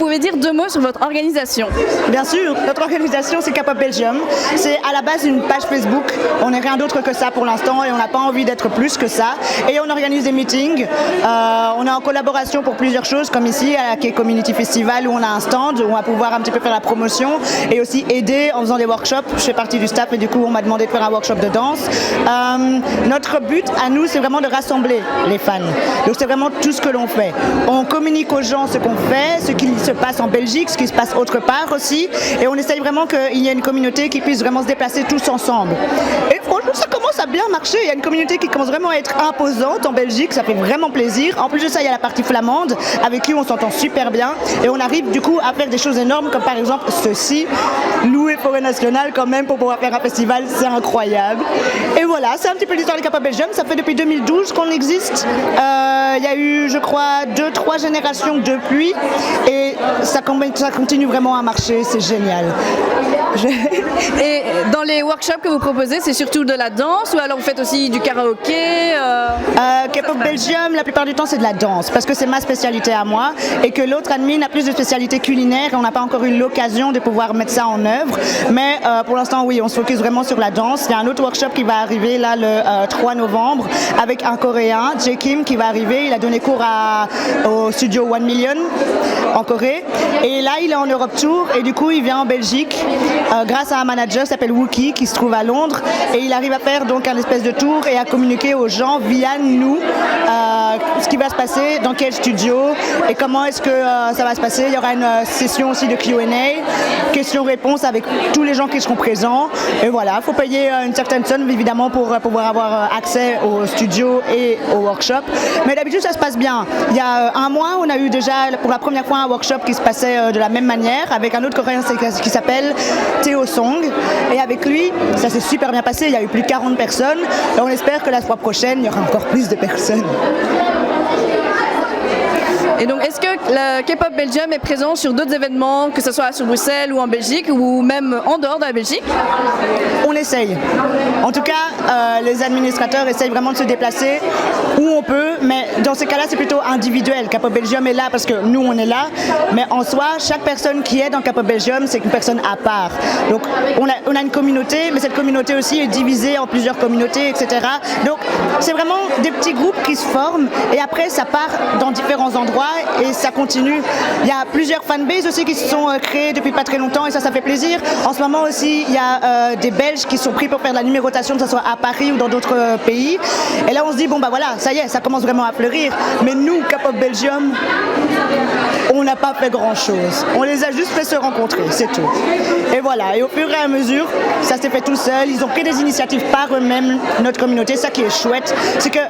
pouvez dire 2 mots sur votre organisation? Bien sûr, notre organisation c'est K-pop Belgium. C'est à la base une page Facebook. On n'est rien d'autre que ça pour l'instant et on n'a pas envie d'être plus que ça. Et on organise des meetings. On est en collaboration pour plusieurs choses, comme ici à la K-Community Festival où on a un stand où on va pouvoir un petit peu faire la promotion et aussi aider en faisant des workshops. Je fais partie du staff et du coup on m'a demandé de faire un workshop de danse. Notre but à nous c'est vraiment de rassembler les fans. Donc c'est vraiment tout ce que l'on fait. On communique aux gens ce qu'on fait, ce qui se passe en Belgique, ce qui se passe autre part aussi. Et on essaye vraiment qu'il y ait une communauté qui puisse vraiment se déplacer tous ensemble. Et franchement, ça commence à bien marcher. Il y a une communauté qui commence vraiment à être imposante en Belgique. Ça fait vraiment plaisir. En plus de ça, il y a la partie flamande avec qui on s'entend super bien. Et on arrive du coup à faire des choses énormes comme par exemple ceci. Louer Forêt Nationale quand même pour pouvoir faire un festival, c'est incroyable. Et voilà, c'est un petit peu l'histoire du K-pop Belgium. Ça fait depuis 2012 qu'on existe. Il y a eu, je crois, 2-3 générations depuis. Et ça continue vraiment à marcher. C'est génial. Et dans les workshops que vous proposez, c'est surtout de la danse ou alors vous faites aussi du karaoké K-pop Belgium, la plupart du temps c'est de la danse parce que c'est ma spécialité à moi et que l'autre admin a plus de spécialité culinaire et on n'a pas encore eu l'occasion de pouvoir mettre ça en œuvre. Mais pour l'instant oui, on se focus vraiment sur la danse. Il y a un autre workshop qui va arriver là le 3 novembre avec un Coréen, Jae Kim, qui va arriver. Il a donné cours au studio 1 Million en Corée et là il est en Europe Tour et du coup il vient en Belgique grâce à un manager qui s'appelle Wookie qui se trouve à Londres et il arrive à faire donc un espèce de tour et à communiquer aux gens via nous ce qui va se passer, dans quel studio et comment est-ce que ça va se passer. Il y aura une session aussi de Q&A, questions-réponses avec tous les gens qui seront présents et voilà, il faut payer une certaine somme évidemment pour pouvoir avoir accès au studio et au workshop, mais d'habitude ça se passe bien. Il y a un mois on a eu déjà pour la première fois un workshop qui se passait de la même manière avec un autre Coréen qui s'appelle Théo Song et avec lui ça s'est super bien passé, il y a eu plus de 40 personnes et on espère que la fois prochaine il y aura encore plus de personnes. Et donc, est-ce que le K-pop Belgium est présent sur d'autres événements, que ce soit sur Bruxelles ou en Belgique, ou même en dehors de la Belgique? On essaye. En tout cas, les administrateurs essayent vraiment de se déplacer où on peut, mais dans ces cas-là, c'est plutôt individuel. K-pop Belgium est là parce que nous, on est là, mais en soi, chaque personne qui est dans K-pop Belgium, c'est une personne à part. Donc, on a une communauté, mais cette communauté aussi est divisée en plusieurs communautés, etc. Donc, c'est vraiment des petits groupes qui se forment, et après, ça part dans différents endroits, et ça continue. Il y a plusieurs fanbases aussi qui se sont créées depuis pas très longtemps et ça fait plaisir. En ce moment aussi, il y a des Belges qui sont pris pour faire de la numérotation, que ce soit à Paris ou dans d'autres pays. Et là, on se dit, bon bah voilà, ça y est, ça commence vraiment à fleurir. Mais nous, K-pop Belgium, on n'a pas fait grand-chose. On les a juste fait se rencontrer, c'est tout. Et voilà, et au fur et à mesure, ça s'est fait tout seul. Ils ont pris des initiatives par eux-mêmes, notre communauté. Ça qui est chouette, c'est qu'il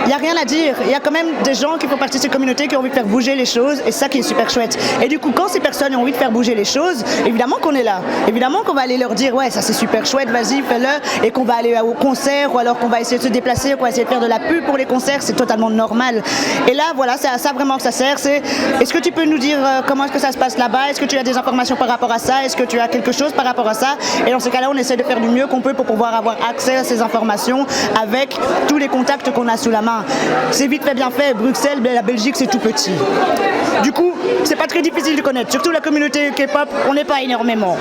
n'y a rien à dire. Il y a quand même des gens qui font partie de cette communauté qui ont envie de faire bouger les choses, et ça qui est super chouette. Et du coup, quand ces personnes ont envie de faire bouger les choses, évidemment qu'on est là. Évidemment qu'on va aller leur dire, ouais, ça c'est super chouette, vas-y, fais-le, et qu'on va aller au concert, ou alors qu'on va essayer de se déplacer, qu'on va essayer de faire de la pub pour les concerts, c'est totalement normal. Et là, voilà, c'est à ça vraiment que ça sert. C'est, est-ce que tu peux nous dire comment est-ce que ça se passe là-bas? Est-ce que tu as des informations par rapport à ça? Est-ce que tu as quelque chose par rapport à ça? Et dans ces cas-là, on essaie de faire du mieux qu'on peut pour pouvoir avoir accès à ces informations avec tous les contacts qu'on a sous la main. C'est vite fait, bien fait. Bruxelles, la Belgique, c'est tout petit. Du coup, c'est pas très difficile de connaître. Surtout la communauté K-pop, on n'est pas énormément.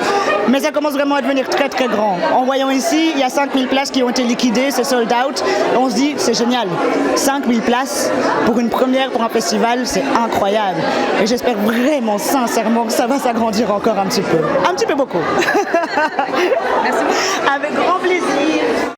Mais ça commence vraiment à devenir très très grand. En voyant ici, il y a 5000 places qui ont été liquidées, c'est sold out. Et on se dit, c'est génial. 5000 places pour une première, pour un festival, c'est incroyable. Et j'espère vraiment, sincèrement, que ça va s'agrandir encore un petit peu. Un petit peu beaucoup. Merci beaucoup. Avec grand plaisir.